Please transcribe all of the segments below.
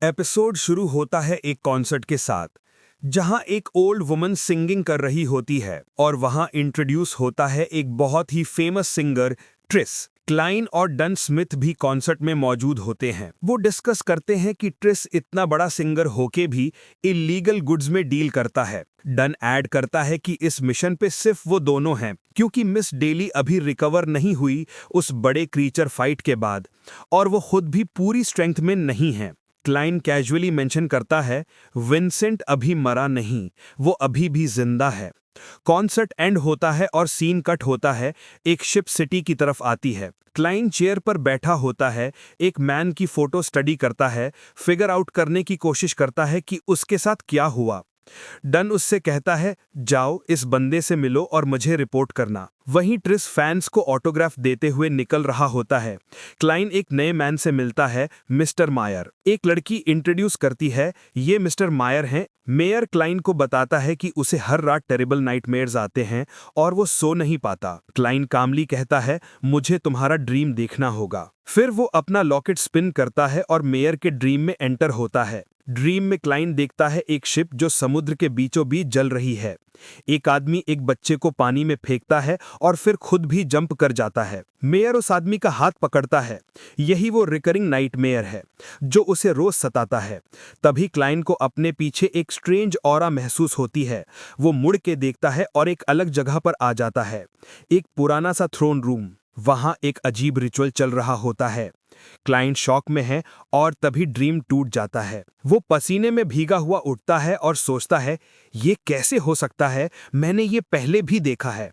Episode शुरू होता है एक कॉन्सर्ट के साथ, जहां एक ओल्ड वुमन सिंगिंग कर रही होती है और वहां इंट्रोड्यूस होता है एक बहुत ही फेमस सिंगर ट्रिस। क्लाइन और डन स्मिथ भी कॉन्सर्ट में मौजूद होते हैं। वो डिस्कस करते हैं कि ट्रिस इतना बड़ा सिंगर होके भी इलीगल गुड्स में डील करता है। डन ऐड करता है कि इस मिशन पे सिर्फ वो दोनों हैं, क्योंकि मिस डेली अभी रिकवर नहीं हुई उस बड़े क्रीचर फाइट के बाद, और वो खुद भी पूरी स्ट्रेंथ में नहीं है। क्लाइन कैजुअली मेंशन करता है, विंसेंट अभी मरा नहीं, वो अभी भी जिंदा है। कॉन्सर्ट एंड होता है और सीन कट होता है, एक शिप सिटी की तरफ आती है। क्लाइन चेयर पर बैठा होता है, एक मैन की फोटो स्टडी करता है, फिगर आउट करने की कोशिश करता है कि उसके साथ क्या हुआ। डन उससे कहता है, जाओ इस बंदे से मिलो और मुझे रिपोर्ट करना। वहीं ट्रिस फैंस को ऑटोग्राफ देते हुए निकल रहा होता है। क्लाइन एक नए मैन से मिलता है, मिस्टर मायर। एक लड़की इंट्रोड्यूस करती है, ये मिस्टर मायर हैं। मेयर क्लाइन को बताता है कि उसे हर रात टेरिबल नाइटमेयर्स आते हैं और वो सो नहीं पाता। क्लाइन कामली कहता है, मुझे तुम्हारा ड्रीम देखना होगा। फिर वो अपना लॉकेट स्पिन करता है और मेयर के ड्रीम में एंटर होता है। ड्रीम में क्लाइन देखता है एक शिप जो समुद्र के बीचों बीच जल रही है। एक आदमी एक बच्चे को पानी में फेंकता है और फिर खुद भी जंप कर जाता है। मेयर उस आदमी का हाथ पकड़ता है। यही वो रिकरिंग नाइटमेयर है जो उसे रोज सताता है। तभी क्लाइन को अपने पीछे एक स्ट्रेंज ऑरा महसूस होती है। वो मुड़ के देखता है और एक अलग जगह पर आ जाता है, एक पुराना सा थ्रोन रूम। वहां एक अजीब रिचुअल चल रहा होता है। क्लाइंट शॉक में है और तभी ड्रीम टूट जाता है। वो पसीने में भीगा हुआ उठता है और सोचता है, ये कैसे हो सकता है, मैंने ये पहले भी देखा है।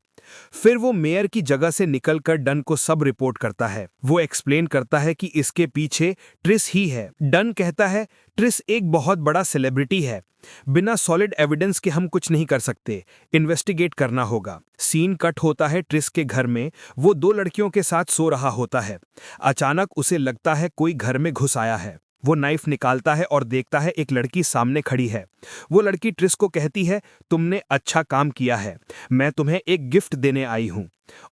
फिर वो मेयर की जगह से निकलकर डन को सब रिपोर्ट करता है। वो एक्सप्लेन करता है कि इसके पीछे ट्रिस ही है। डन कहता है, ट्रिस एक बहुत बड़ा सेलिब्रिटी है, बिना सॉलिड एविडेंस के हम कुछ नहीं कर सकते, इन्वेस्टिगेट करना होगा। सीन कट होता है ट्रिस के घर में। वो दो लड़कियों के साथ सो रहा होता है। अचानक उसे लगता है कोई घर में घुस आया है। वो नाइफ निकालता है और देखता है एक लड़की सामने खड़ी है। वो लड़की ट्रिस को कहती है, तुमने अच्छा काम किया है, मैं तुम्हें एक गिफ्ट देने आई हूं।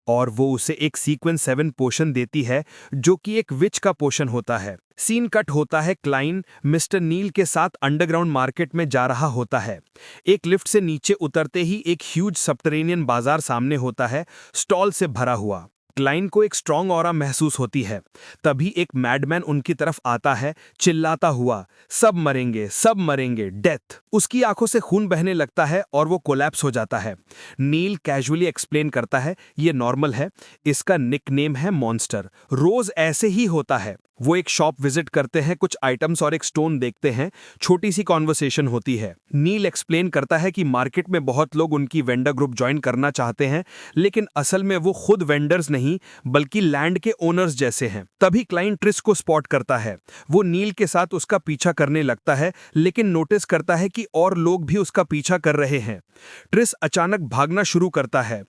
और वो उसे एक सीक्वेंस 7 पोशन देती है, जो कि एक विच का पोशन होता है। सीन कट होता है, क्लाइन मिस्टर नील के साथ अंडरग्राउंड मार्केट में जा रहा होता है। एक लिफ्ट से नीचे उतरते ही एक ह्यूज सबटरेनियन बाजार सामने होता है, स्टॉल से भरा हुआ। क्लाइन को एक स्ट्रॉन्ग ऑरा महसूस होती है। तभी एक मैडमैन उनकी तरफ आता है, चिल्लाता हुआ, सब मरेंगे, डेथ। उसकी आंखों से खून बहने लगता है और वो कोलैप्स हो जाता है। नील कैजुअली एक्सप्लेन करता है, ये नॉर्मल है, इसका निकनेम है मॉन्स्टर, रोज ऐसे ही होता है। वो एक शॉप विजिट करते हैं, कुछ आइटम्स और एक स्टोन देखते हैं। छोटी सी कॉन्वर्सेशन होती है। नील एक्सप्लेन करता है कि मार्केट में बहुत लोग उनकी वेंडर ग्रुप ज्वाइन करना चाहते हैं, लेकिन असल में वो खुद वेंडर्स नहीं बल्कि लैंड के ओनर्स जैसे हैं। तभी क्लाइंट ट्रिस को स्पॉट करता है। वो नील के साथ उसका पीछा करने लगता है, लेकिन नोटिस करता है कि और लोग भी उसका पीछा कर रहे हैं। ट्रिस अचानक भागना शुरू करता है।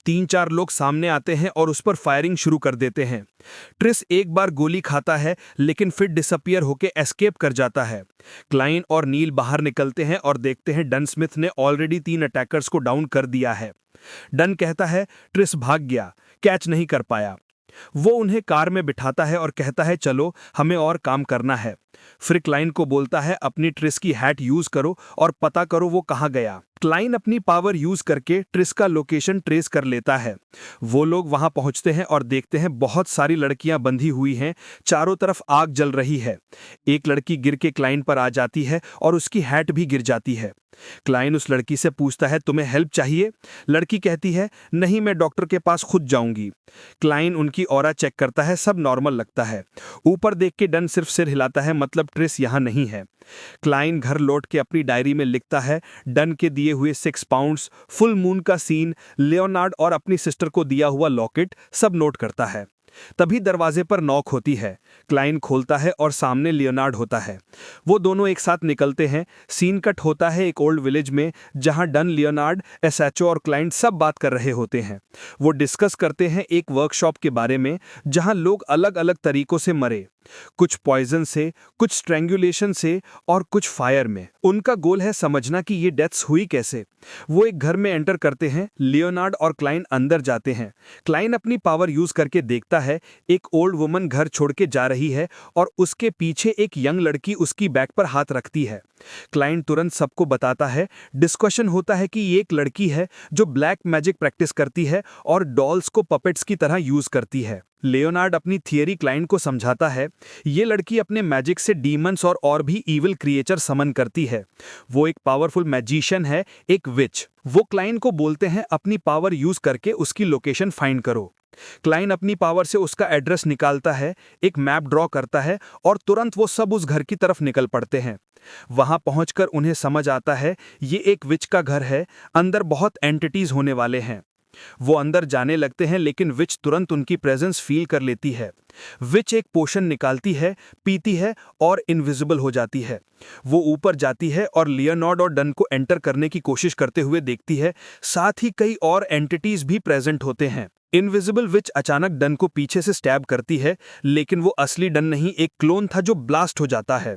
3-4 लोग सामने आते हैं और उस पर फायरिंग शुरू कर देते हैं। ट्रिस एक बार गोली खाता है, लेकिन फिर डिसअपियर होके एस्केप कर जाता है। क्लाइन और नील बाहर निकलते हैं और देखते हैं डन स्मिथ ने ऑलरेडी 3 अटैकर्स को डाउन कर दिया है। डन कहता है, ट्रिस भाग गया, कैच नहीं कर पाया। वो उन्हें कार में बिठाता है और कहता है, चलो हमें और काम करना है। फिर क्लाइन को बोलता है, अपनी ट्रिस की हैट यूज करो और पता करो वो कहाँ गया। क्लाइन अपनी पावर यूज करके ट्रिस का लोकेशन ट्रेस कर लेता है। वो लोग वहां पहुंचते हैं और देखते हैं बहुत सारी लड़कियां बंधी हुई हैं, चारों तरफ आग जल रही है। एक लड़की गिर के क्लाइन पर आ जाती है और उसकी हैट भी गिर जाती है। क्लाइन उस लड़की से पूछता है, तुम्हें हेल्प चाहिए? लड़की कहती है, नहीं, मैं डॉक्टर के पास खुद जाऊंगी। क्लाइन उनकी ऑरा चेक करता है, सब नॉर्मल लगता है। ऊपर देख के डन सिर्फ सिर हिलाता है, मतलब ट्रिस यहाँ नहीं है। क्लाइन घर लौट के अपनी डायरी में लिखता है, डन के दिए हुए 6 पाउंड्स, फुल मून का सीन, लियोनार्ड और अपनी सिस्टर को दिया हुआ लॉकेट, सब नोट करता है। तभी दरवाजे पर नॉक होती है। क्लाइन खोलता है और सामने लियोनार्ड होता है। वो दोनों एक साथ निकलते हैं। सीन कट होता है एक ओल्ड विलेज में, जहां डन, लियोनार्ड, एसएचओ और क्लाइंट सब बात कर रहे होते हैं। वो डिस्कस करते हैं एक वर्कशॉप के बारे में, जहां लोग अलग अलग तरीकों से मरे। कुछ पॉइजन से, कुछ स्ट्रैंगुलेशन से और कुछ फायर में। उनका गोल है समझना कि ये डेथ्स हुई कैसे। वो एक घर में एंटर करते हैं, लियोनार्ड और क्लाइन अंदर जाते हैं। क्लाइन अपनी पावर यूज करके देखता है एक ओल्ड वुमन घर छोड़ के जा रही है और उसके पीछे एक यंग लड़की उसकी बैक पर हाथ रखती है। क्लाइन तुरंत सबको बताता है। डिस्कशन होता है कि ये एक लड़की है जो ब्लैक मैजिक प्रैक्टिस करती है और डॉल्स को पपेट्स की तरह यूज करती है। लियोनार्ड अपनी थियरी क्लाइंट को समझाता है। ये लड़की अपने मैजिक से डीमंस और भी इविल क्रिएचर समन करती है। वो एक पावरफुल मैजिशियन है, एक विच। वो क्लाइंट को बोलते हैं अपनी पावर यूज करके उसकी लोकेशन फाइंड करो। क्लाइन अपनी पावर से उसका एड्रेस निकालता है, एक मैप ड्रॉ करता है और तुरंत वो सब उस घर की तरफ निकल पड़ते हैं। वहां पहुंचकर उन्हें समझ आता है ये एक विच का घर है, अंदर बहुत एंटिटीज होने वाले हैं। वो अंदर जाने लगते हैं लेकिन विच तुरंत उनकी प्रेजेंस फील कर लेती है। विच एक पोशन निकालती है, पीती है और इनविजिबल हो जाती है। वो ऊपर जाती है और लियोनार्ड और डन को एंटर करने की कोशिश करते हुए देखती है। साथ ही कई और एंटिटीज भी प्रेजेंट होते हैं। इनविजिबल विच अचानक डन को पीछे से स्टैब करती है, लेकिन वो असली डन नहीं, एक क्लोन था जो ब्लास्ट हो जाता है।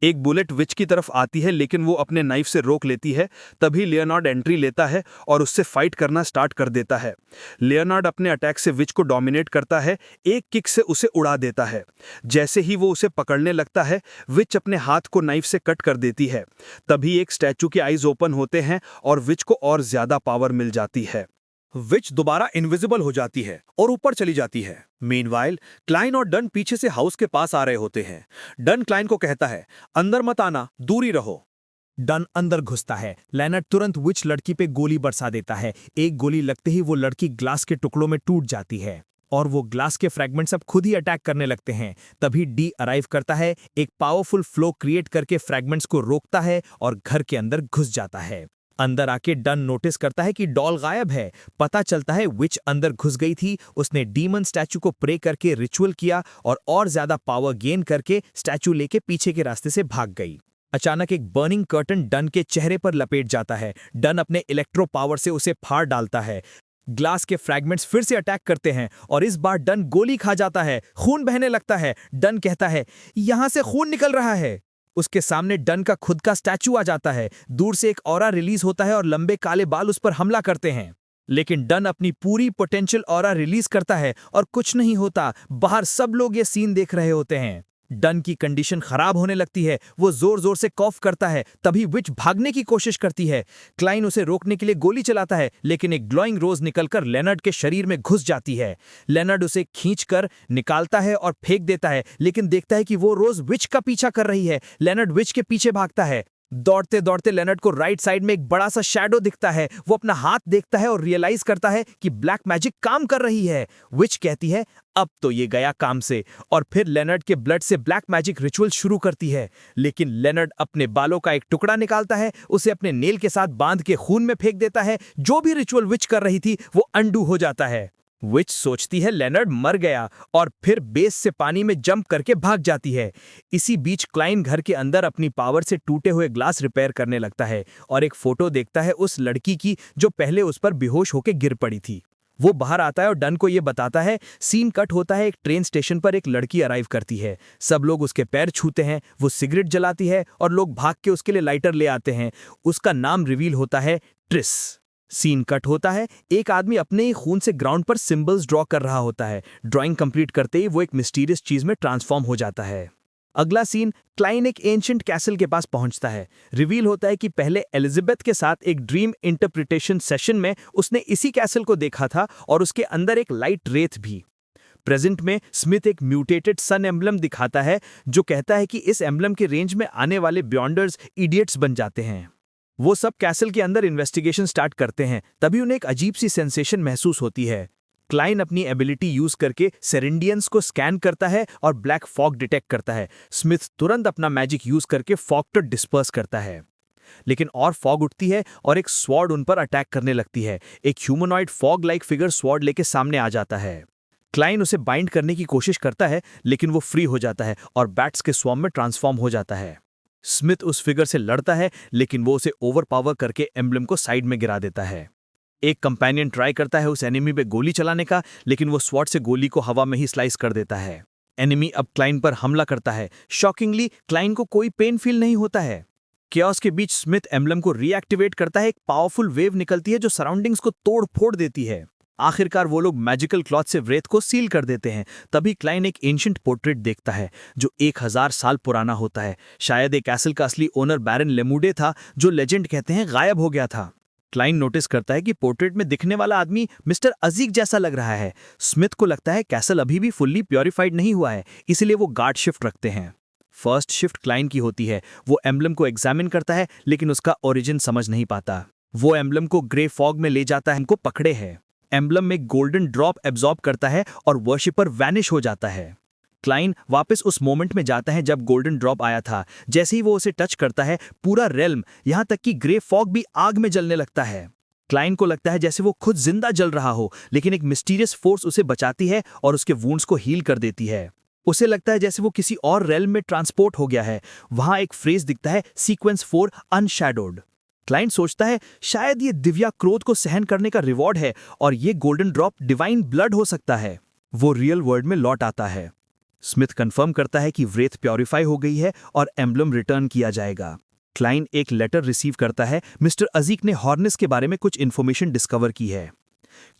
एक बुलेट विच की तरफ आती है लेकिन वो अपने नाइफ से रोक लेती है। तभी लियोनार्ड एंट्री लेता है और उससे फाइट करना स्टार्ट कर देता है। लियोनार्ड अपने अटैक से विच को डोमिनेट करता है, एक किक से उसे उड़ा देता है। जैसे ही वो उसे पकड़ने लगता है, विच अपने हाथ को नाइफ से कट कर देती है। तभी एक स्टैचू के आईज ओपन होते हैं और विच को और ज्यादा पावर मिल जाती है। विच दोबारा इनविजिबल हो जाती है और ऊपर चली जाती है। मीनवाइल क्लाइन और डन पीछे से हाउस के पास आ रहे होते हैं। डन क्लाइन को कहता है, अंदर मत आना, दूरी रहो। डन अंदर घुसता है। लेनर्ड तुरंत विच लड़की पे गोली बरसा देता है। एक गोली लगते ही वो लड़की ग्लास के टुकड़ों में टूट जाती है और वो ग्लास के फ्रैगमेंट्स अब खुद ही अटैक करने लगते हैं। तभी डी अराइव करता है, एक पावरफुल फ्लो क्रिएट करके फ्रैगमेंट्स को रोकता है और घर के अंदर घुस जाता है। अंदर आके डन नोटिस करता है कि डॉल गायब है। पता चलता है विच अंदर घुस गई थी। उसने डीमन स्टैचू को प्रे करके रिचुअल किया और ज्यादा पावर गेन करके स्टैचू लेके पीछे के रास्ते से भाग गई। अचानक एक बर्निंग कर्टन डन के चेहरे पर लपेट जाता है। डन अपने इलेक्ट्रो पावर से उसे फाड़ डालता है। ग्लास के फ्रैगमेंट्स फिर से अटैक करते हैं और इस बार डन गोली खा जाता है। खून बहने लगता है। डन कहता है, यहां से खून निकल रहा है। उसके सामने डन का खुद का स्टैचू आ जाता है। दूर से एक ऑरा रिलीज होता है और लंबे काले बाल उस पर हमला करते हैं। लेकिन डन अपनी पूरी पोटेंशियल ऑरा रिलीज करता है और कुछ नहीं होता। बाहर सब लोग ये सीन देख रहे होते हैं। डन की कंडीशन खराब होने लगती है। वो जोर जोर से कॉफ करता है। तभी विच भागने की कोशिश करती है। क्लाइन उसे रोकने के लिए गोली चलाता है लेकिन एक ग्लोइंग रोज निकलकर लेनर्ड के शरीर में घुस जाती है। लेनर्ड उसे खींचकर निकालता है और फेंक देता है लेकिन देखता है कि वो रोज विच का पीछा कर रही है। लेनर्ड विच के पीछे भागता है। दौड़ते दौड़ते लेनर्ड को राइट साइड में एक बड़ा सा शैडो दिखता है। वो अपना हाथ देखता है और रियलाइज करता है कि ब्लैक मैजिक काम कर रही है। विच कहती है, अब तो ये गया काम से, और फिर लेनर्ड के ब्लड से ब्लैक मैजिक रिचुअल शुरू करती है। लेकिन लेनर्ड अपने बालों का एक टुकड़ा निकालता है, उसे अपने नेल के साथ बांध के खून में फेंक देता है। जो भी रिचुअल विच कर रही थी वो अंडू हो जाता है। विच सोचती है लेनर्ड मर गया और फिर बेस से पानी में जंप करके भाग जाती है। इसी बीच क्लाइन घर के अंदर अपनी पावर से टूटे हुए ग्लास रिपेयर करने लगता है और एक फोटो देखता है उस लड़की की जो पहले उस पर बेहोश होकर गिर पड़ी थी। वो बाहर आता है और डन को ये बताता है। सीन कट होता है, एक ट्रेन स्टेशन पर एक लड़की अराइव करती है। सब लोग उसके पैर छूते हैं। वो सिगरेट जलाती है और लोग भाग के उसके लिए लाइटर ले आते हैं। उसका नाम रिवील होता है ट्रिस। सीन कट होता है, एक आदमी अपने ही खून से ग्राउंड पर सिंबल्स ड्रॉ कर रहा होता है। ड्राइंग कंप्लीट करते ही वो एक मिस्टीरियस चीज में ट्रांसफॉर्म हो जाता है। अगला सीन, क्लाइन एक एंशिएंट कैसल के पास पहुंचता है। रिवील होता है कि पहले एलिजाबेथ के साथ एक ड्रीम इंटरप्रिटेशन सेशन में उसने इसी कैसल को देखा था और उसके अंदर एक लाइट रेत भी। प्रेजेंट में स्मिथ एक म्यूटेटेड सन एम्बलम दिखाता है जो कहता है कि इस एम्बलम के रेंज में आने वाले बियॉन्डर्स इडियट्स बन जाते हैं। वो सब कैसल के अंदर इन्वेस्टिगेशन स्टार्ट करते हैं। तभी उन्हें एक अजीब सी सेंसेशन महसूस होती है। क्लाइन अपनी एबिलिटी यूज करके सेरेंडियंस को स्कैन करता है और ब्लैक फॉग डिटेक्ट करता है। स्मिथ तुरंत अपना मैजिक यूज करके फॉग को डिस्पर्स करता है, लेकिन और फॉग उठती है और एक स्वॉर्ड उन पर अटैक करने लगती है। एक humanoid fog like figure sword लेके सामने आ जाता है। क्लाइन उसे बाइंड करने की कोशिश करता है लेकिन वो फ्री हो जाता है और बैट्स के स्वॉर्म में ट्रांसफॉर्म हो जाता है। स्मिथ उस फिगर से लड़ता है लेकिन वो उसे ओवरपावर करके एम्बलम को साइड में गिरा देता है। एक कंपेनियन ट्राई करता है उस एनिमी पे गोली चलाने का, लेकिन वो स्वॉर्ड से गोली को हवा में ही स्लाइस कर देता है। एनिमी अब क्लाइन पर हमला करता है। शॉकिंगली क्लाइन को कोई पेन फील नहीं होता है। केओस के बीच स्मिथ एम्बलम को रीएक्टिवेट करता है। एक पावरफुल वेव निकलती है जो सराउंडिंग्स को तोड़ फोड़ देती है। आखिरकार वो लोग मैजिकल क्लॉथ से व्रेथ को सील कर देते हैं। तभी क्लाइन एक एंशिएंट पोर्ट्रेट देखता है जो 1000 साल पुराना होता है। शायद एक कैसल का असली ओनर बैरन लेमूडे था जो लेजेंड कहते हैं गायब हो गया था। क्लाइन नोटिस करता है कि पोर्ट्रेट में दिखने वाला आदमी मिस्टर अजीक जैसा लग रहा है। स्मिथ को लगता है कैसल अभी भी फुल्ली प्योरीफाइड नहीं हुआ है, इसलिए वो गार्ड शिफ्ट रखते हैं। फर्स्ट शिफ्ट क्लाइन की होती है। वो एम्बलम को एग्जामिन करता है लेकिन उसका ओरिजिन समझ नहीं पाता। वो एम्बलम को ग्रे फॉग में ले जाता है, हमको पकड़े है। एम्बलम में गोल्डन ड्रॉप एब्जॉर्ब करता है और वर्शिपर वैनिश हो जाता है। क्लाइन वापस उस मोमेंट में जाता है जब गोल्डन ड्रॉप आया था। जैसे ही वो उसे टच करता है पूरा रेल्म, यहां तक कि ग्रे फॉग भी आग में जलने लगता है। क्लाइन को लगता है जैसे वो खुद जिंदा जल रहा हो, लेकिन एक मिस्टीरियस फोर्स उसे बचाती है और उसके वुंड्स को हील कर देती है। उसे लगता है जैसे वो किसी और रेल्म में ट्रांसपोर्ट हो गया है। वहां एक फ्रेज दिखता है, सीक्वेंस 4 अनशैडोड। क्लाइंट सोचता है शायद ये दिव्या क्रोध को सहन करने का रिवॉर्ड है और ये गोल्डन ड्रॉप डिवाइन ब्लड हो सकता है। वो रियल वर्ल्ड में लौट आता है। स्मिथ कंफर्म करता है कि व्रेथ प्योरीफाई हो गई है और एम्बलम रिटर्न किया जाएगा। क्लाइन एक लेटर रिसीव करता है। मिस्टर अजीक ने हॉर्नेस के बारे में कुछ इन्फॉर्मेशन डिस्कवर की है।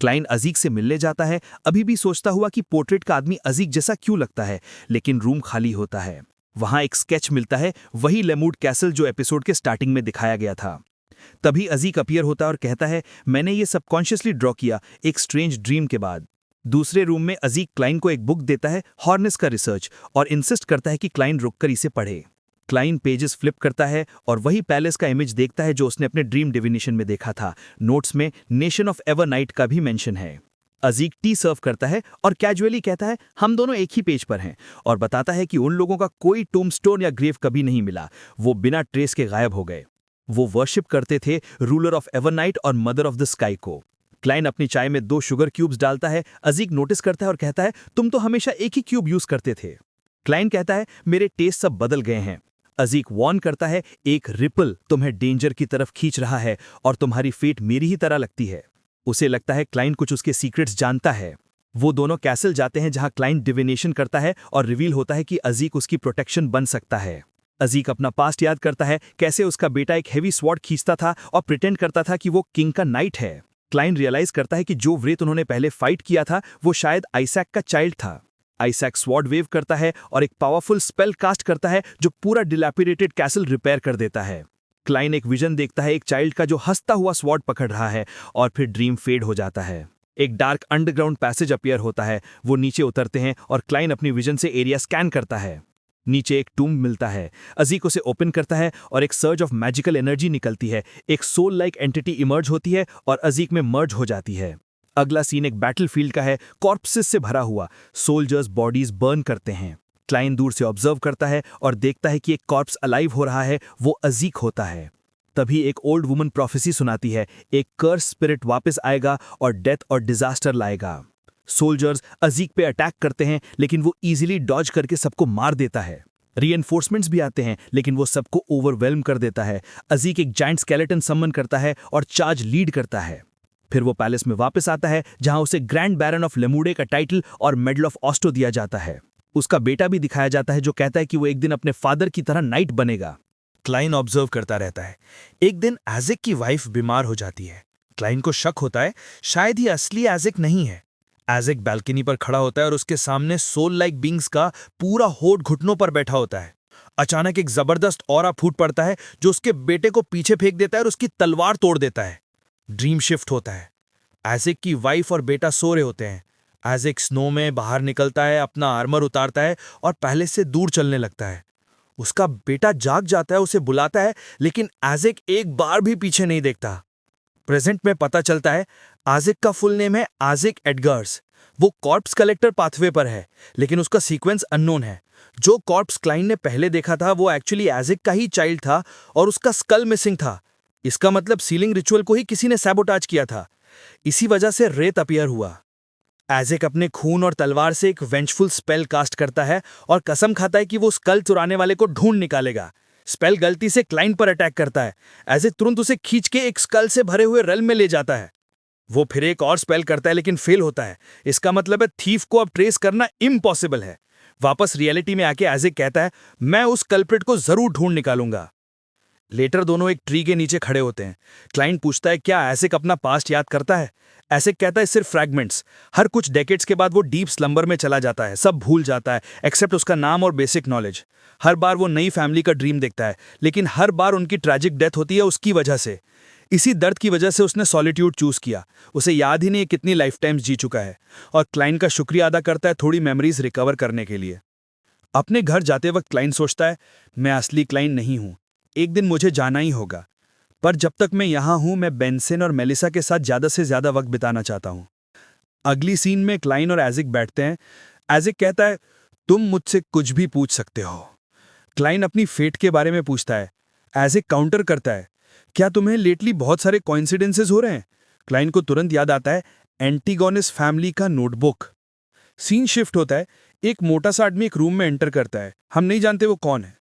क्लाइन अजीक से मिलने जाता है, अभी भी सोचता हुआ कि पोर्ट्रेट का आदमी अजीक जैसा क्यों लगता है, लेकिन रूम खाली होता है। वहां एक स्केच मिलता है, वही लेमूड कैसल जो एपिसोड के स्टार्टिंग में दिखाया गया था। तभी अजीक अपीयर होता है और कहता है मैंने ये सबकॉन्शियसली ड्रॉ किया एक स्ट्रेंज ड्रीम के बाद। दूसरे रूम में अजीक क्लाइन को एक बुक देता है, हॉर्नेस का रिसर्च, और इंसिस्ट करता है कि क्लाइन रुककर इसे पढ़े। क्लाइन पेजेस फ्लिप करता है और वही पैलेस का इमेज देखता है जो उसने अपने ड्रीम डिविनेशन में देखा था। नोट्स में नेशन ऑफ एवरनाइट का भी मेंशन है। अजीक टी सर्व करता है और कैजुअली कहता है हम दोनों एक ही पेज पर हैं, और बताता है कि उन लोगों का कोई टूम्बस्टोन या ग्रेव कभी नहीं मिला, वो बिना ट्रेस के गायब हो गए। वो वर्शिप करते थे रूलर ऑफ एवरनाइट और मदर ऑफ द स्काई को। क्लाइन अपनी चाय में 2 शुगर क्यूब्स डालता है। अजीक नोटिस करता है और कहता है तुम तो हमेशा एक ही क्यूब यूज करते थे। क्लाइन कहता है मेरे टेस्ट सब बदल गए हैं। अजीक वॉर्न करता है एक रिपल तुम्हें डेंजर की तरफ खींच रहा है और तुम्हारी फेट मेरी ही तरह लगती है। उसे लगता है क्लाइन कुछ उसके सीक्रेट्स जानता है। वो दोनों कैसल जाते हैं जहां क्लाइन डिविनेशन करता है और रिवील होता है कि अजीक उसकी प्रोटेक्शन बन सकता है। अजीक अपना पास्ट याद करता है, कैसे उसका बेटा एक हेवी स्वॉर्ड खींचता था और प्रिटेंड करता था कि वो किंग का नाइट है। क्लाइन रियलाइज करता है कि जो व्रेथ उन्होंने पहले फाइट किया था वो शायद आइसैक का चाइल्ड था। आइसैक स्वॉर्ड वेव करता है और एक पावरफुल स्पेल कास्ट करता है जो पूरा डिलैपिडेटेड कैसल रिपेयर कर देता है। क्लाइन एक विजन देखता है एक चाइल्ड का जो हंसता हुआ स्वॉर्ड पकड़ रहा है, और फिर ड्रीम फेड हो जाता है। एक डार्क अंडरग्राउंड पैसेज अपीयर होता है। वो नीचे उतरते हैं और क्लाइन अपनी विजन से एरिया स्कैन करता है। नीचे एक टूम्ब मिलता है। अजीक उसे ओपन करता है और एक सर्ज ऑफ मैजिकल एनर्जी निकलती है। एक सोल लाइक एंटिटी इमर्ज होती है और अजीक में मर्ज हो जाती है। अगला सीन एक बैटलफील्ड का है, कॉर्प्सेस से भरा हुआ। सोल्जर्स बॉडीज बर्न करते हैं। क्लाइन दूर से ऑब्जर्व करता है और देखता है कि एक कॉर्प्स अलाइव हो रहा है, वो अजीक होता है। तभी एक ओल्ड वुमन प्रोफेसी सुनाती है, एक कर्स स्पिरिट वापस आएगा और डेथ और डिजास्टर लाएगा। सोल्जर्स अजीक पे अटैक करते हैं लेकिन वो इजीली डॉज करके सबको मार देता है। रीएनफोर्समेंट्स भी आते हैं लेकिन वो सबको ओवरवेल्म कर देता है। अजीक एक जायंट स्केलेटन समन करता है और चार्ज लीड करता है। फिर वो पैलेस में वापस आता है जहां उसे ग्रैंड बैरन ऑफ लेमूडे का टाइटल और मेडल ऑफ ऑस्टो दिया जाता है। उसका बेटा भी दिखाया जाता है जो कहता है कि वो एक दिन अपने फादर की तरह नाइट बनेगा। क्लाइन ऑब्जर्व करता रहता है। एक दिन एजिक की वाइफ बीमार हो जाती है। क्लाइन को शक होता है शायद ही असली एजिक नहीं है। एजिक बालकनी पर खड़ा होता है और उसके सामने सोल लाइक बींग्स का पूरा होड घुटनों पर बैठा होता है। अचानक एक जबरदस्त ऑरा फूट पड़ता है जो उसके बेटे को पीछे फेंक देता है और उसकी तलवार तोड़ देता है। ड्रीम शिफ्ट होता है। एजिक की वाइफ और बेटा सो रहे होते हैं। एजिक स्नो में बाहर निकलता है, अपना आर्मर उतारता है और पहले से दूर चलने लगता है। उसका बेटा जाग जाता है, उसे बुलाता है, लेकिन एजिक एक बार भी पीछे नहीं देखता। प्रेजेंट में पता चलता है एजिक का फुल नेम है एजिक एडगर्स। वो कॉर्प्स कलेक्टर पाथवे पर है लेकिन उसका सीक्वेंस अननोन है। जो कॉर्प्स क्लाइन ने पहले देखा था वो एक्चुअली एजिक का ही चाइल्ड था और उसका स्कल मिसिंग था। इसका मतलब सीलिंग रिचुअल को ही किसी ने सैबोटाज किया था। इसी वजह से रेत अपीयर हुआ। एजिक अपने खून और तलवार से एक वेंचफुल स्पेल कास्ट करता है और कसम खाता है कि वो स्कल चुराने वाले को ढूंढ निकालेगा। स्पेल गलती से क्लाइन पर अटैक करता है। एजिक तुरंत उसे खींच के एक स्कल से भरे हुए रेल्म में ले जाता है। वो फिर एक और स्पेल करता है लेकिन फेल होता है। इसका मतलब है थीफ को अब ट्रेस करना इम्पॉसिबल है। वापस रियलिटी में आके एज़िक कहता है, मैं उस कल्प्रिट को जरूर ढूंढ निकालूंगा। लेटर दोनों एक ट्री के नीचे खड़े होते हैं। क्लाइंट पूछता है, क्या एज़िक अपना पास्ट याद करता है? एज़िक कहता है, सिर्फ फ्रैगमेंट्स। हर कुछ डेकेड्स के बाद वो डीप स्लंबर में चला जाता है, सब भूल जाता है एक्सेप्ट उसका नाम और बेसिक नॉलेज। हर बार वो नई फैमिली का ड्रीम देखता है, लेकिन हर बार उनकी ट्रैजिक डेथ होती है उसकी वजह से। इसी दर्द की वजह से उसने सॉलिट्यूड चूज किया। उसे याद ही नहीं कितनी लाइफ टाइम्स जी चुका है, और क्लाइंट का शुक्रिया अदा करता है थोड़ी मेमोरीज रिकवर करने के लिए। अपने घर जाते वक्त क्लाइंट सोचता है, मैं असली क्लाइंट नहीं हूं, एक दिन मुझे जाना ही होगा, पर जब तक मैं यहां हूं मैं बेंसन और मेलिसा के साथ ज्यादा से ज्यादा वक्त बिताना चाहता हूं। अगली सीन में क्लाइंट और एज़िक बैठते हैं। एज़िक कहता है, तुम मुझसे कुछ भी पूछ सकते हो। क्लाइंट अपनी फेट के बारे में पूछता है। एज़िक काउंटर करता है, क्या तुम्हें लेटली बहुत सारे कोइंसिडेंसेस हो रहे हैं? क्लाइंट को तुरंत याद आता है एंटीगोनिस फैमिली का नोटबुक। सीन शिफ्ट होता है। एक मोटा सा आदमी एक रूम में एंटर करता है। हम नहीं जानते वो कौन है।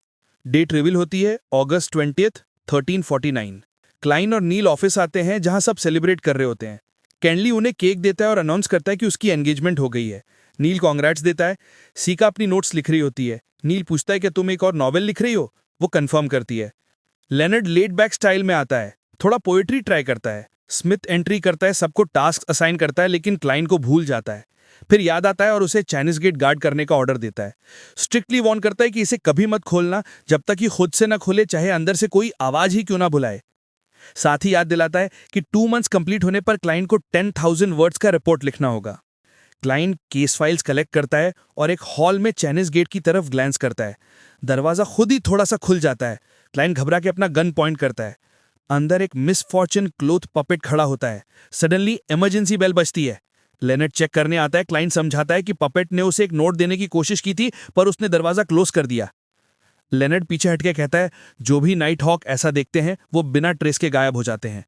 डेट रिवील होती है अगस्त 20th 1349। क्लाइंट और नील ऑफिस आते हैं जहां सब सेलिब्रेट कर रहे होते हैं। कैंडली उन्हें केक देता है और अनाउंस करता है कि उसकी एंगेजमेंट हो गई है। नील कॉन्ग्रेट्स देता है। सीका अपनी नोट्स लिख रही होती है। नील पूछता है कि तुम एक और नॉवेल लिख रही हो? वो कंफर्म करती है। लेनर्ड लेड बैक स्टाइल में आता है, थोड़ा पोएट्री ट्राई करता है। स्मिथ एंट्री करता है, सबको टास्क असाइन करता है, लेकिन क्लाइंट को भूल जाता है। फिर याद आता है और उसे चाइनीज गेट गार्ड करने का ऑर्डर देता है। स्ट्रिक्टली वार्न करता है कि इसे कभी मत खोलना जब तक कि खुद से न खोले, चाहे अंदर से कोई आवाज ही क्यों ना बुलाए। साथ ही याद दिलाता है कि 2 मंथ्स कंप्लीट होने पर क्लाइंट को 10,000 वर्ड्स का रिपोर्ट लिखना होगा। क्लाइंट केस फाइल्स कलेक्ट करता है और एक हॉल में चाइनीज गेट की तरफ ग्लैंस करता है। दरवाजा खुद ही थोड़ा सा खुल जाता है। क्लाइंट घबरा के अपना गन पॉइंट करता है। अंदर एक मिसफॉर्चून क्लोथ पपेट खड़ा होता है। सडनली इमरजेंसी बेल बजती है। लेनर्ड चेक करने आता है। क्लाइंट समझाता है कि पपेट ने उसे एक नोट देने की कोशिश की थी, पर उसने दरवाजा क्लोज कर दिया। लेनर्ड पीछे हटके कहता है, जो भी नाइट हॉक ऐसा देखते हैं वो बिना ट्रेस के गायब हो जाते हैं।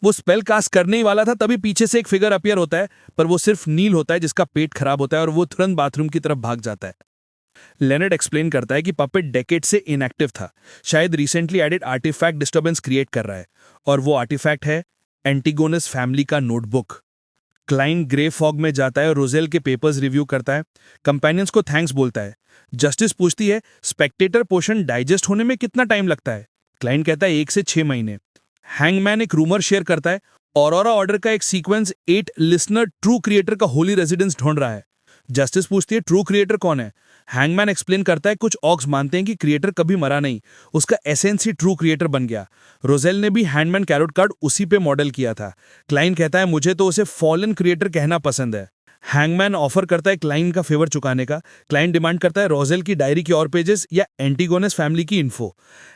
वो स्पेल कास्ट करने ही वाला था, तभी पीछे से एक फिगर अपीयर होता है, पर वो सिर्फ नील होता है जिसका पेट खराब होता है और वो तुरंत बाथरूम की तरफ भाग जाता है। लेनर्ड एक्सप्लेन करता है कि पपेट डेकेड से इनएक्टिव था, शायद recently added artifact disturbance create कर रहा है, और वो आर्टिफैक्ट है एंटीगोनस फैमिली का नोटबुक। क्लाइंट ग्रे फॉग में जाता है और रोजेल के पेपर्स रिव्यू करता है। कंपेनियंस को थैंक्स बोलता है। जस्टिस पूछती है, स्पेक्टेटर पोर्शन डाइजेस्ट होने में कितना टाइम लगता है? क्लाइंट कहता है 1 से 6 महीने। हैंगमैन एक रूमर शेयर करता है, ऑरोरा ऑर्डर का एक सीक्वेंस 8 लिसनर ट्रू क्रिएटर का होली रेजिडेंस ढूंढ रहा है। जस्टिस पूछती है, ट्रू क्रिएटर कौन है? हैंगमैन एक्सप्लेन करता है, कुछ ऑक्स मानते हैं कि क्रिएटर कभी मरा नहीं, उसका एसेंस ही ट्रू क्रिएटर बन गया। रोजेल ने भी हैंडमैन कैरोट कार्ड उसी पे मॉडल किया था। क्लाइंट कहता है, मुझे तो उसे फॉलन क्रिएटर कहना पसंद है। हैंगमैन ऑफर करता है क्लाइंट का फेवर चुकाने का। क्लाइंट डिमांड करता है रोजेल की डायरी के और पेजेस या एंटीगोनस फैमिली की इन्फो।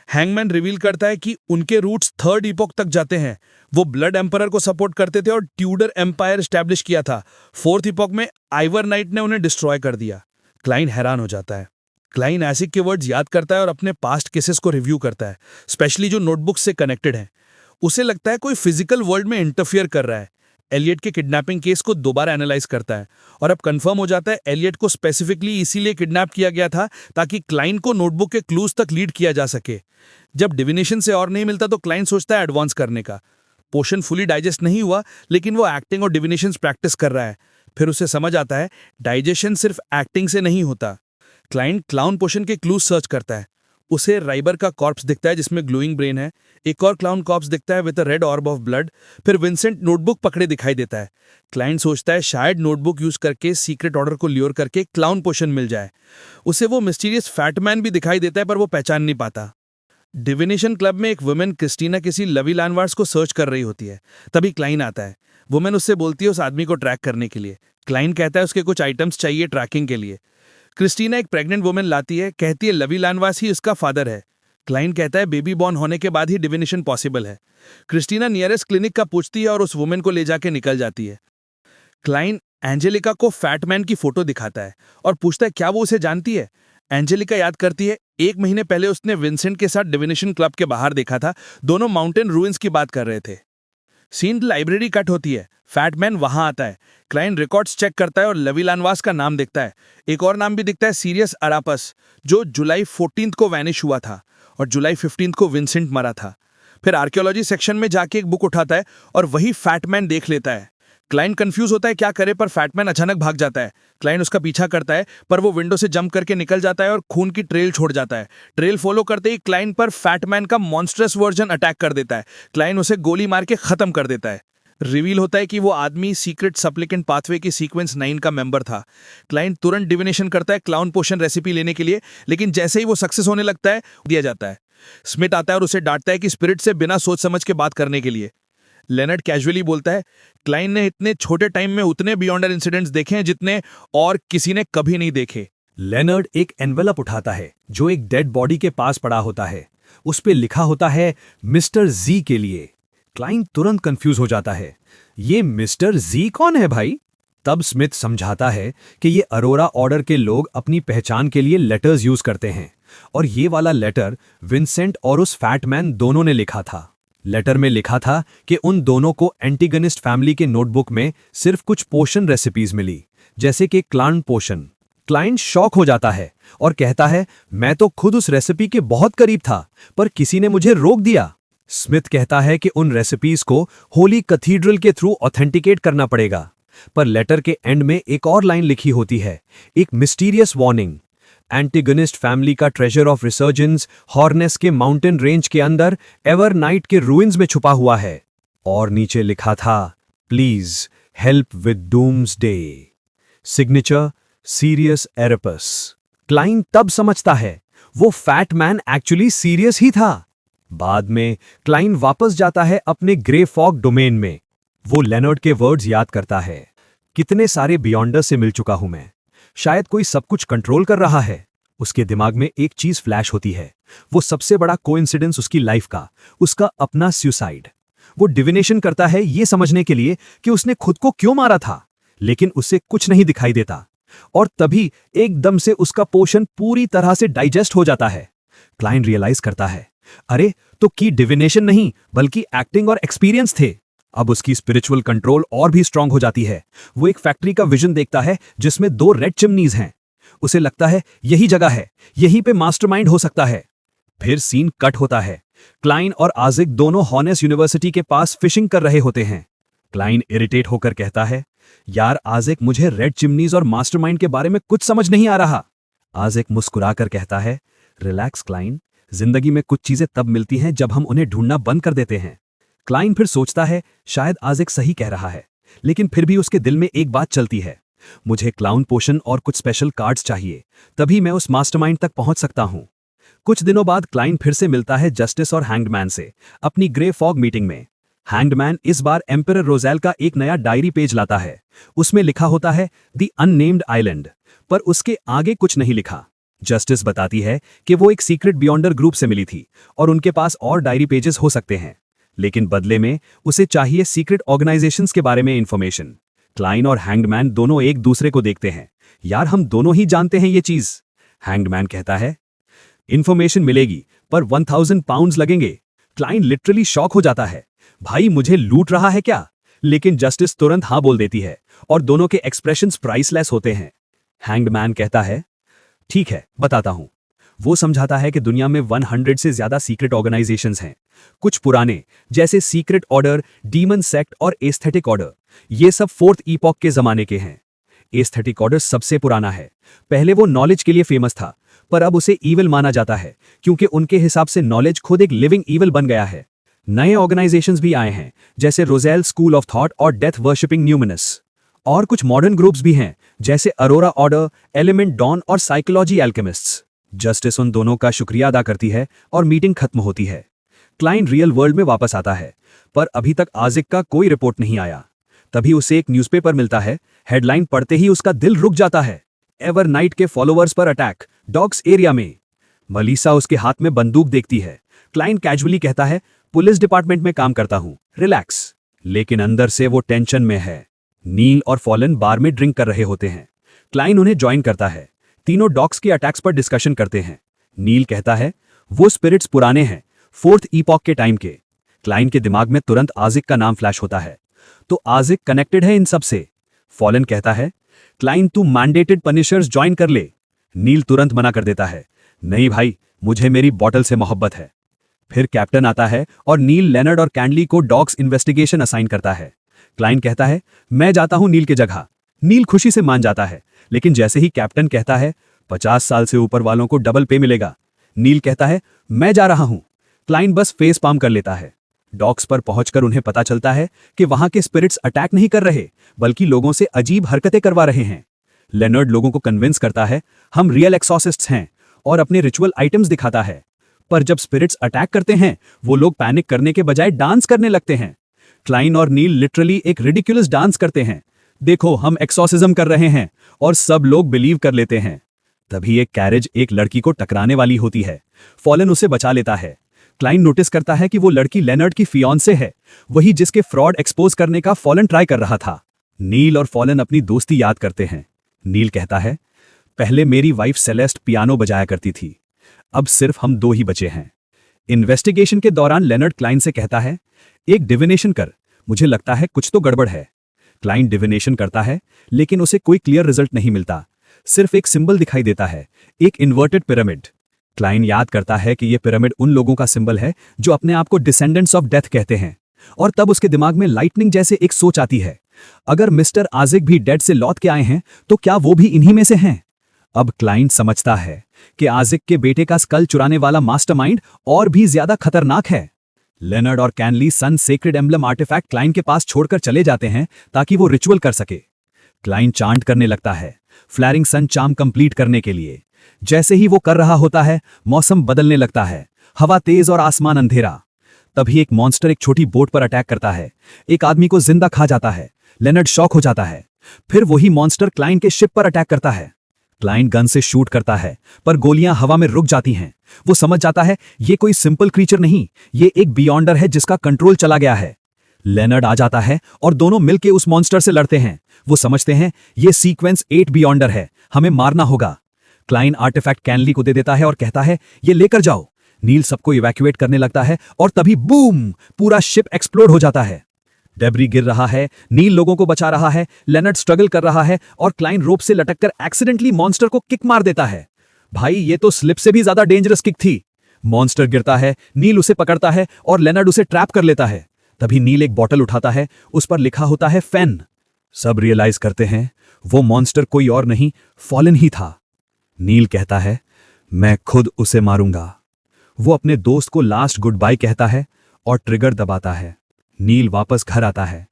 हैंगमैन रिवील करता है कि उनके रूट्स 3rd इपोक तक जाते हैं। वो ब्लड एम्परर को सपोर्ट करते थे और ट्यूडर एम्पायर स्टैब्लिश किया था। 4th इपोक में आइवर नाइट ने उन्हें डिस्ट्रॉय कर दिया। क्लाइंट हैरान हो जाता है। क्लाइंट एज़िक के वर्ड्स याद करता है और अपने पास्ट केसेस को रिव्यू करता है, स्पेशली जो नोटबुक से कनेक्टेड हैं। उसे लगता है कोई फिजिकल वर्ल्ड में इंटरफियर कर रहा है। एलियट के किडनैपिंग केस को दोबारा एनालाइज करता है और अब कंफर्म हो जाता है एलियट को स्पेसिफिकली इसीलिए किडनैप किया गया था ताकि क्लाइंट को नोटबुक के क्लूज तक लीड किया जा सके। जब डिविनेशन से और नहीं मिलता तो क्लाइंट सोचता है एडवांस करने का। पोर्शन फुली डाइजेस्ट नहीं हुआ, लेकिन वो एक्टिंग और डिविनेशन प्रैक्टिस कर रहा है। फिर उसे समझ आता है डाइजेशन सिर्फ एक्टिंग से नहीं होता। क्लाइंट क्लाउन पोर्शन के क्लूज सर्च करता है। उसे राइबर का कॉर्प्स दिखता है जिसमें ग्लोइंग ब्रेन है। एक और क्लाउन कॉर्प्स दिखता है with a red ऑर्ब of blood. फिर विंसेंट नोटबुक पकड़े दिखाई देता है। क्लाइंट सोचता है शायद नोटबुक यूज करके सीक्रेट ऑर्डर को ल्योर करके क्लाउन पोर्शन मिल जाए। उसे वो मिस्टीरियस फैटमैन भी दिखाई देता है, पर वो पहचान नहीं पाता। डिविनेशन क्लब में एक वुमेन क्रिस्टीना किसी लवी लैंडवार्ड्स को सर्च कर रही होती है। तभी क्लाइंट आता है। वुमेन उससे बोलती है उस आदमी को ट्रैक करने के लिए। क्लाइंट कहता है उसके कुछ आइटम्स चाहिए ट्रैकिंग के लिए। क्रिस्टीना एक प्रेग्नेंट वुमेन लाती है, कहती है लवी लैंडवार्ड्स ही उसका फादर है। क्लाइंट कहता है बेबी बॉर्न होने के बाद ही डिविनेशन पॉसिबल है। क्रिस्टीना नियरेस्ट क्लिनिक का पूछती है और उस वुमेन को ले जाके निकल जाती है। क्लाइंट एंजेलिका को फैटमैन की फोटो दिखाता है और पूछता है क्या वो उसे जानती है। एंजेलिका याद करती है 1 महीने पहले उसने विंसेंट के साथ डिविनेशन क्लब के बाहर देखा था। दोनों माउंटेन रूइंस की बात कर रहे थे। सीन लाइब्रेरी कट होती है। फैटमैन वहां आता है। क्लाइंट रिकॉर्ड्स चेक करता है और लवी लानवास का नाम दिखता है। एक और नाम भी दिखता है, सीरियस अरापस, जो जुलाई 14 को वैनिश हुआ था और जुलाई 15 को विंसेंट मरा था। फिर आर्कियोलॉजी सेक्शन में जाके एक बुक उठाता है और वही फैटमैन देख लेता है। क्लाइंट कंफ्यूज होता है क्या करे, पर फैटमैन अचानक भाग जाता है। क्लाइंट उसका पीछा करता है, पर वो विंडो से जंप करके निकल जाता है और खून की ट्रेल छोड़ जाता है। ट्रेल फॉलो करते ही क्लाइंट पर फैटमैन का मॉन्स्ट्रस वर्जन अटैक कर देता है। क्लाइंट उसे गोली मार के खत्म कर देता है। रिवील होता है कि वो आदमी सीक्रेट सप्लिकेंट पाथवे की सीक्वेंस 9 का मेंबर था। क्लाइंट तुरंत डिविनेशन करता है क्लाउन पोशन रेसिपी लेने के लिए, लेकिन जैसे ही वो सक्सेस होने लगता है दिया जाता है। स्मिथ आता है और उसे डांटता है कि स्पिरिट से बिना सोच समझ के बात करने के लिए। लेनर्ड कैजुअली बोलता है क्लाइंट ने इतने छोटे टाइम में उतने बियॉन्डर इंसिडेंट्स देखे हैं जितने और किसी ने कभी नहीं देखे। लेनर्ड एक एनवेलप उठाता है जो एक डेड बॉडी के पास पड़ा होता है। उस पे लिखा होता है मिस्टर जी के लिए। क्लाइंट तुरंत कंफ्यूज हो जाता है, ये मिस्टर जी कौन है भाई? तब स्मिथ समझाता है कि ये अरोरा ऑर्डर के लोग अपनी पहचान के लिए लेटर्स यूज करते हैं, और ये वाला लेटर विंसेंट और उस फैटमैन दोनों ने लिखा था। लेटर में लिखा था कि उन दोनों को एंटीगनिस्ट फैमिली के नोटबुक में सिर्फ कुछ पोशन रेसिपीज मिली, जैसे कि क्लान पोशन। क्लाइंट शॉक हो जाता है और कहता है मैं तो खुद उस रेसिपी के बहुत करीब था, पर किसी ने मुझे रोक दिया। स्मिथ कहता है कि उन रेसिपीज को होली कैथीड्रल के थ्रू ऑथेंटिकेट करना पड़ेगा, पर लेटर के एंड में एक और लाइन लिखी होती है, एक मिस्टीरियस वार्निंग। एंटीगनिस्ट फैमिली का ट्रेजर ऑफ रिसर्जेंस हॉर्नेस के माउंटेन रेंज के अंदर एवर नाइट के रूइंस में छुपा हुआ है। और नीचे लिखा था please help with doomsday. Signature serious एरेपस। क्लाइंट तब समझता है वो फैट मैन एक्चुअली सीरियस ही था। बाद में क्लाइंट वापस जाता है अपने ग्रे फॉग डोमेन में। वो लेनर्ड के वर्ड्स याद करता है, कितने सारे बियॉन्डर से मिल चुका हूं मैं, शायद कोई सब कुछ कंट्रोल कर रहा है। उसके दिमाग में एक चीज फ्लैश होती है, वो सबसे बड़ा कोइंसिडेंस उसकी लाइफ का, उसका अपना सुसाइड। वो डिविनेशन करता है ये समझने के लिए कि उसने खुद को क्यों मारा था, लेकिन उसे कुछ नहीं दिखाई देता। और तभी एकदम से उसका पोशन पूरी तरह से डाइजेस्ट हो जाता है। क्लाइंट रियलाइज करता है, अरे तो की डिविनेशन नहीं बल्कि एक्टिंग और एक्सपीरियंस थे। अब उसकी स्पिरिचुअल कंट्रोल और भी स्ट्रांग हो जाती है। वो एक फैक्ट्री का विजन देखता है जिसमें 2 रेड चिमनीज हैं। उसे लगता है यही जगह है, यहीं पे मास्टरमाइंड हो सकता है। फिर सीन कट होता है। क्लाइन और आजिक दोनों हॉनेस यूनिवर्सिटी के पास फिशिंग कर रहे होते हैं। क्लाइन इरिटेट होकर कहता है, यार आजिक, मुझे रेड चिमनीज और मास्टरमाइंड के बारे में कुछ समझ नहीं आ रहा। आजिक मुस्कुराकर कहता है, रिलैक्स क्लाइन, जिंदगी में कुछ चीजें तब मिलती हैं जब हम उन्हें ढूंढना बंद कर देते हैं। क्लाइन फिर सोचता है शायद आजिक सही कह रहा है, लेकिन फिर भी उसके दिल में एक बात चलती है, मुझे क्लाउन पोशन और कुछ स्पेशल कार्ड्स चाहिए, तभी मैं उस मास्टरमाइंड तक पहुंच सकता हूं। कुछ दिनों बाद क्लाइन फिर से मिलता है जस्टिस और हैंग्डमैन से अपनी ग्रे फॉग मीटिंग में। हैंग्डमैन इस बार एम्परर रोजेल का एक नया डायरी पेज लाता है। उसमें लिखा होता है द अननेम्ड आइलैंड, पर उसके आगे कुछ नहीं लिखा। जस्टिस बताती है कि वो एक सीक्रेट बियॉन्डर ग्रुप से मिली थी और उनके पास और डायरी पेजेस हो सकते हैं, लेकिन बदले में उसे चाहिए सीक्रेट ऑर्गेनाइजेशंस के बारे में इंफॉर्मेशन। क्लाइन और हैंग्डमैन दोनों एक दूसरे को देखते हैं, यार हम दोनों ही जानते हैं ये चीज। हैंग्डमैन कहता है इंफॉर्मेशन मिलेगी पर 1000 पाउंड्स लगेंगे। क्लाइन लिटरली शॉक हो जाता है, भाई मुझे लूट रहा है क्या? लेकिन जस्टिस तुरंत हाँ बोल देती है और दोनों के एक्सप्रेशंस प्राइसलेस होते हैं। हैंग्डमैन कहता है ठीक है बताता हूं। वो समझाता है कि दुनिया में 100 से ज्यादा सीक्रेट ऑर्गेनाइजेशंस हैं। कुछ पुराने जैसे सीक्रेट ऑर्डर, डीमन सेक्ट और एस्थेटिक ऑर्डर, ये सब 4th ईपॉक के जमाने के हैं। एस्थेटिक ऑर्डर सबसे पुराना है। पहले वो नॉलेज के लिए फेमस था, पर अब उसे ईविल माना जाता है क्योंकि उनके हिसाब से नॉलेज खुद एक लिविंग ईविल बन गया है। नए ऑर्गेनाइजेशंस भी आए हैं जैसे रोजेल स्कूल ऑफ थॉट और डेथ वर्शिपिंग न्यूमिनस। और कुछ मॉडर्न ग्रुप्स भी हैं जैसे अरोरा ऑर्डर, एलिमेंट डॉन और साइकोलॉजी एल्केमिस्ट्स। जस्टिस उन दोनों का शुक्रिया अदा करती है और मीटिंग खत्म होती है। क्लाइन रियल वर्ल्ड में वापस आता है, पर अभी तक आजिक का कोई रिपोर्ट नहीं आया। तभी उसे एक न्यूज़पेपर मिलता है। हेडलाइन पढ़ते ही उसका दिल रुक जाता है, एवर नाइट के फॉलोअर्स पर अटैक डॉग्स एरिया में। मलीसा उसके हाथ में बंदूक देखती है। क्लाइन कैजुअली कहता है पुलिस डिपार्टमेंट में काम करता हूं, रिलैक्स। लेकिन अंदर से वो टेंशन में है। नील और फॉलन बार में ड्रिंक कर रहे होते हैं। क्लाइन उन्हें ज्वाइन करता है। तीनों डॉग्स के अटैक्स पर डिस्कशन करते हैं। नील कहता है वो स्पिरिट्स पुराने हैं, 4th ईपॉक के टाइम के। क्लाइन के दिमाग में तुरंत आजिक का नाम फ्लैश होता है, तो आजिक कनेक्टेड है इन सब से। फॉलन कहता है क्लाइन तू मैंडेटेड पनिशर्स ज्वाइन कर ले। नील तुरंत मना कर देता है, नहीं भाई, मुझे मेरी बॉटल से मोहब्बत है। फिर कैप्टन आता है और नील लेनर्ड और कैंडली को डॉग्स इन्वेस्टिगेशन असाइन करता है। क्लाइन कहता है, मैं जाता हूं नील की जगह। नील खुशी से मान जाता है, लेकिन जैसे ही कैप्टन कहता है 50 साल से ऊपर वालों को डबल पे मिलेगा, नील कहता है, मैं जा रहा हूं। क्लाइन बस फेस पाम कर लेता है। डॉक्स पर पहुंचकर उन्हें पता चलता है कि वहां के स्पिरिट्स अटैक नहीं कर रहे, बल्कि लोगों से अजीब हरकतें करवा रहे हैं। लेनर्ड लोगों को कन्विंस करता है, हम रियल एक्सॉर्सिस्ट्स हैं, और अपने रिचुअल आइटम्स दिखाता है। पर जब स्पिरिट्स अटैक करते हैं, वो लोग पैनिक करने के बजाय डांस करने लगते हैं। क्लाइन और नील लिटरली एक रिडिकुलस डांस करते हैं। देखो, हम एक्सॉर्सिज्म कर रहे हैं, और सब लोग बिलीव कर लेते हैं। तभी एक कैरेज एक लड़की को टकराने वाली होती है। फॉलन उसे बचा लेता है। क्लाइन नोटिस करता है कि वो लड़की लेनर्ड की फियांसे है, वही जिसके फ्रॉड एक्सपोज करने का फॉलन ट्राई कर रहा था। नील और फॉलन अपनी दोस्ती याद करते हैं। नील कहता है, पहले मेरी वाइफ सेलेस्ट पियानो बजाया करती थी, अब सिर्फ हम दो ही बचे हैं। इन्वेस्टिगेशन के दौरान लेनर्ड क्लाइन से कहता है, एक डिविनेशन कर, मुझे लगता है कुछ तो गड़बड़ है। क्लाइन डिविनेशन करता है, लेकिन उसे कोई क्लियर रिजल्ट नहीं मिलता। सिर्फ एक सिंबल दिखाई देता है, एक इन्वर्टेड पिरामिड। क्लाइन याद करता है कि यह पिरामिड उन लोगों का सिंबल है जो अपने आप को डिसेंडेंट्स ऑफ डेथ कहते हैं। और तब उसके दिमाग में लाइटनिंग जैसे एक सोच आती है, अगर मिस्टर आजिक भी डेड से लौट के आए हैं, तो क्या वो भी इन्हीं में से हैं? अब क्लाइन समझता है कि आजिक के बेटे का स्कल चुराने वाला मास्टरमाइंड और भी ज्यादा खतरनाक है। लेनर्ड और कैनली सन सेक्रेड एम्बलम आर्टिफैक्ट क्लाइन के पास छोड़कर चले जाते हैं ताकि वो रिचुअल कर सके। क्लाइन चांट करने लगता है, फ्लैरिंग सन चार्म कंप्लीट करने के लिए। जैसे ही वो कर रहा होता है, मौसम बदलने लगता है, हवा तेज और आसमान अंधेरा। तभी एक मॉन्स्टर एक छोटी बोट पर अटैक करता है, एक आदमी को जिंदा खा जाता है। लेनर्ड शॉक हो जाता है। फिर वही मॉन्स्टर क्लाइन के शिप पर अटैक करता है। क्लाइन गन से शूट करता है, पर गोलियां हवा में रुक जाती हैं। वो समझ जाता है ये कोई सिंपल क्रीचर नहीं, ये एक बियॉन्डर है जिसका कंट्रोल चला गया है। लेनर्ड आ जाता है और दोनों मिलकर उस मॉन्स्टर से लड़ते हैं। वो समझते हैं ये सीक्वेंस 8 बियॉन्डर है, हमें मारना होगा। क्लाइन आर्टिफैक्ट कैनली को दे देता है और कहता है, ये लेकर जाओ। नील सबको इवैक्यूएट करने लगता है और तभी बूम, पूरा शिप एक्सप्लोड हो जाता है। डेब्री गिर रहा है, नील लोगों को बचा रहा है, लेनर्ड स्ट्रगल कर रहा है और क्लाइन रोप से लटककर एक्सीडेंटली मॉन्स्टर को किक मार देता है। भाई, ये तो स्लिप से भी ज्यादा डेंजरस किक थी। मॉन्स्टर गिरता है, नील उसे पकड़ता है और लेनर्ड उसे ट्रैप कर लेता है। तभी नील एक बॉटल उठाता है, उस पर लिखा होता है फैन। सब रियलाइज करते हैं वो मॉन्स्टर कोई और नहीं, फॉलन ही था। नील कहता है, मैं खुद उसे मारूंगा। वो अपने दोस्त को लास्ट गुड बाय कहता है और ट्रिगर दबाता है। नील वापस घर आता है,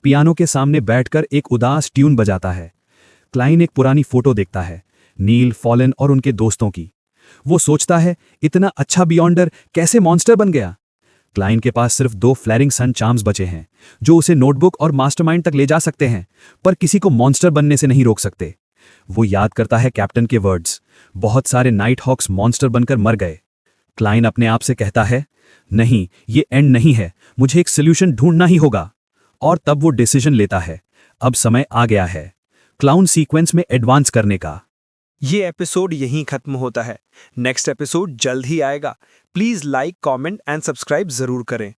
पियानो के सामने बैठकर एक उदास ट्यून बजाता है। क्लाइन एक पुरानी फोटो देखता है, नील, फॉलन और उनके दोस्तों की। वो सोचता है, इतना अच्छा बियॉन्डर कैसे मॉन्स्टर बन गया? क्लाइन के पास सिर्फ 2 फ्लैरिंग सन चार्म्स बचे हैं, जो उसे नोटबुक और मास्टरमाइंड तक ले जा सकते हैं, पर किसी को मॉन्स्टर बनने से नहीं रोक सकते। वो याद करता है कैप्टन के वर्ड्स, बहुत सारे नाइट हॉक्स मॉन्स्टर बनकर मर गए। क्लाइन अपने आप से कहता है, नहीं, ये एंड नहीं है, मुझे एक सोल्यूशन ढूंढना ही होगा। और तब वो डिसीजन लेता है, अब समय आ गया है क्लाउन सीक्वेंस में एडवांस करने का। ये एपिसोड यहीं खत्म होता है। नेक्स्ट एपिसोड जल्द ही आएगा। Please like, comment and subscribe जरूर करें।